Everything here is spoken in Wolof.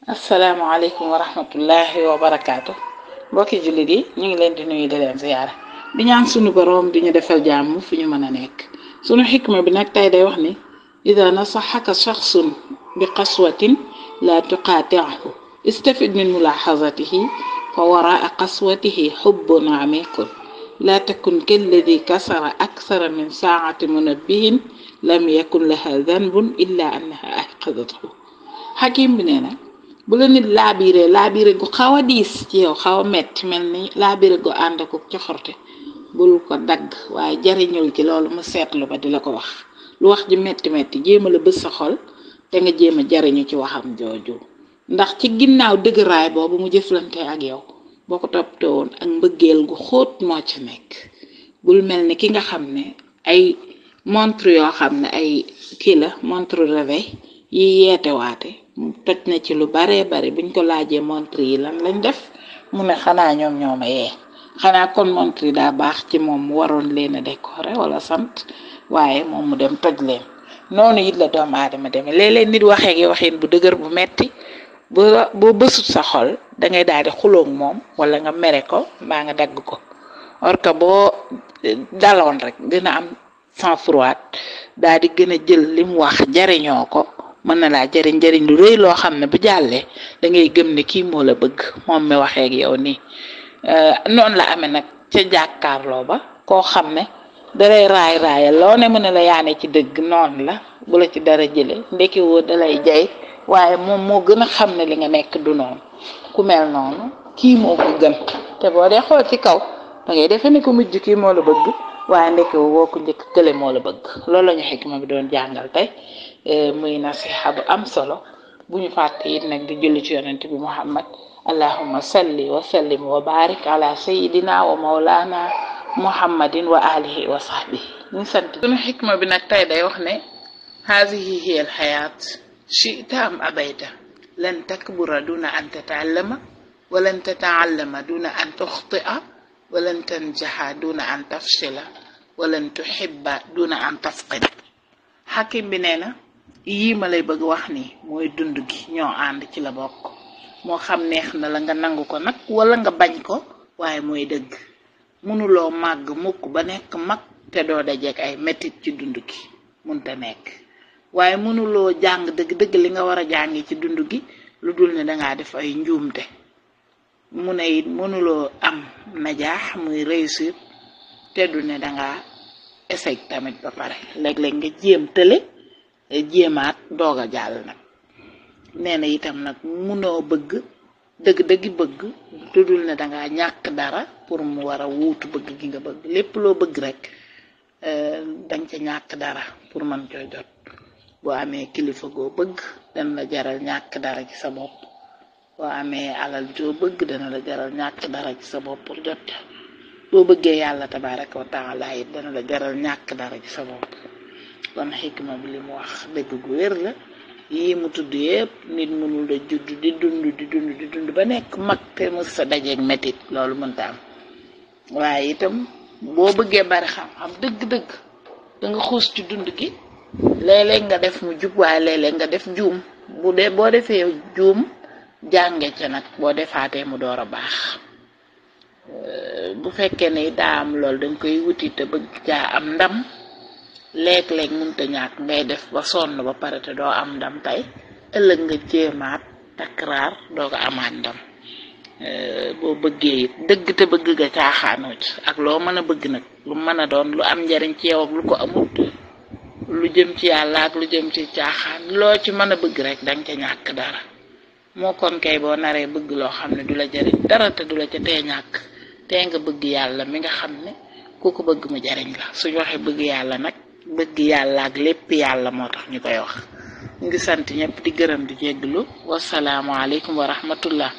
asalaamaaleykum wa rahmatullahi wa barakaatu mbokki jullit yi ñu ngi leen di nuyu di leen ziyaara di ñaan sunu boroom di ñu defal jàmm fu ñu mën a nekk sunu xikma bi nag tey day wax ni ida nasaxaka shaxsun bi qaswatin la tuqaati'hu istafid min mulaaxazatihi fa waraa qaswatihi xubbun amiqun la takun kalladi kasara aksara min saacati munabbihin lam yakun laha danbun illa annaha ayqadathu xakim bi nee na bu la nit laabire gu xaw a diis ci yow xaw a metti mel ni laabire gu ànd ak coxorte bul ko dagg waaye jariñul ci loolu mu seetlu ba di la ko wax lu wax ji metti jéema la bës sa xol te nga jéem a jariñu ci waxam jooju ndax ci ginnaaw dëgëraay boobu mu jëflante ak yow boo ko toppatoo woon ak mbëggeel gu xóot moo ci nekk bul mel ni ki nga xam ne ay montre yoo xam ne ay kii la montre réveil yi yeete waate toj na ci lu baree bari buñ ko laajee montre yi lan lañ def mu ne xanaa ñoom ñooma yee xanaa kon montre yi daa baax ci moom mu waroon leen a décorer wala sant waaye moom mu dem toj leen noonu it la doomu aadama demee léeg-léeg nit waxee gi waxin bu dëgër bu metti boo bësut sa xol dangay daal di xuloog moom wala nga mere ko mbaa nga dagg ko or que boo daloon rek dina am sang-froid daal di gën a jël li mu wax jariñoo ko mën na laa jariñ lu rëy loo xam ne bu jàllee da ngay gëm ne kii moo la bëgg moom mi waxee ak yow nii noonu la amee nag ca jàkkaarloo ba koo xam ne dalay raayal loo ne mën na la yaane ci dëgg noonu la bu la ci dara jële ndekki woo dalay jay waaye moom moo gën a xam ne li nga nekk du noonu ku mel noonu kii moo ko gën te boo dee xool ci kaw da ngay defe ne ko mujj kii moo la bëgg waaye ndekki woo ko njëkk kële moo la bëgg loolu la ñu xikma bi doon jàngal tey muy nasiha bu am solo bu ñu fàtte it nag di julli ci yonent bi muhammad allahumma salli wa sallim wa barik ala sayidina wa maulana muhammadin wa alihi wa sahbihi ñu sant sunu xikma bi nag tey day wax ne haadihi hiya alxayaat shi'ta am abayta lan takbura duna an tata'allama wa lan tata'allama duna an tuxti'a wa lan tanjaxa duna an tafshila wa lan tuhibba duna an tafqida xakim bi nee na yii ma lay bëgg wax ni mooy dund gi ñoo ànd ci la bokk moo xam neex na la nga nangu ko nag wala nga bañ ko waaye mooy dëgg mënuloo màgg mukk ba nekk mag te doo dajeek ay mettit ci dund gi munta nekk waaye mënuloo jàng dëgg li nga war a jàngi ci dund gi lu dul ne dangaa def ay njuumte mu ne it mënuloo am najaax muy réussir te du ne dangaa échec tamit ba pare léeg-léeg nga jéem tële jéemaat doog a jàll nag nee na itam nag munoo bëgg dëgg bëgg lu dul ne dangaa ñàkk dara pour mu war a wuutu bëgg gi nga bëgg lépp loo bëgg rek danga ca ñàkk dara pour mën coo jot boo amee kilifa goo bëgg dana la jaral ñàkk dara ci sa bopp boo amee alal joo bëgg dana la jaral ñàkk dara ci sa bopp pour jot boo bëggee yàlla tabaraka wa taala it dana la jaral ñàkk dara ci sa bopp kon xikma bi li mu wax dëgg gu wér la yii mu tudd yépp nit mënul da judd di dund ba nekk mag te mës sa dajeeg métit loolu mënta am waaye itam boo bëggee bari xam-xam dëgg da nga xuus ci dund gi léeg-léeg nga def mu jub waaye léeg-léeg nga def juum boo defee juum jànge ca nag boo defaatee mu door a baax bu fekkee ne daa am loolu dañ koy wuti te bëgg caa am ndam léeg-léeg mënta ñàkk ngay def ba sonn ba pare te doo am ndam tey ëllëg nga jéemaat takraar doo ko amaat ndam boo bëggee it dëgg te bëgg nga caaxaanoo ci ak loo mën a bëgg nag lu mën a doon lu am njariñ ci yow ak lu ko amul lu jëm ci yàlla ak lu jëm ci caaxaan loo ci mën a bëgg rek danga ca ñàkk dara moo kon kay boo naree bëgg loo xam ne du la jariñ dara te du la ca tee ñàkk tee nga bëgg yàlla mi nga xam ne ku ko bëgg mu jariñ la suñu waxee bëgg yàlla nag bëgg yàlla ak lépp yàlla moo tax ñu koy wax ñu ngi sant ñëpp di gërëm di jégglu wasalaamu aleykum wa rahmatullah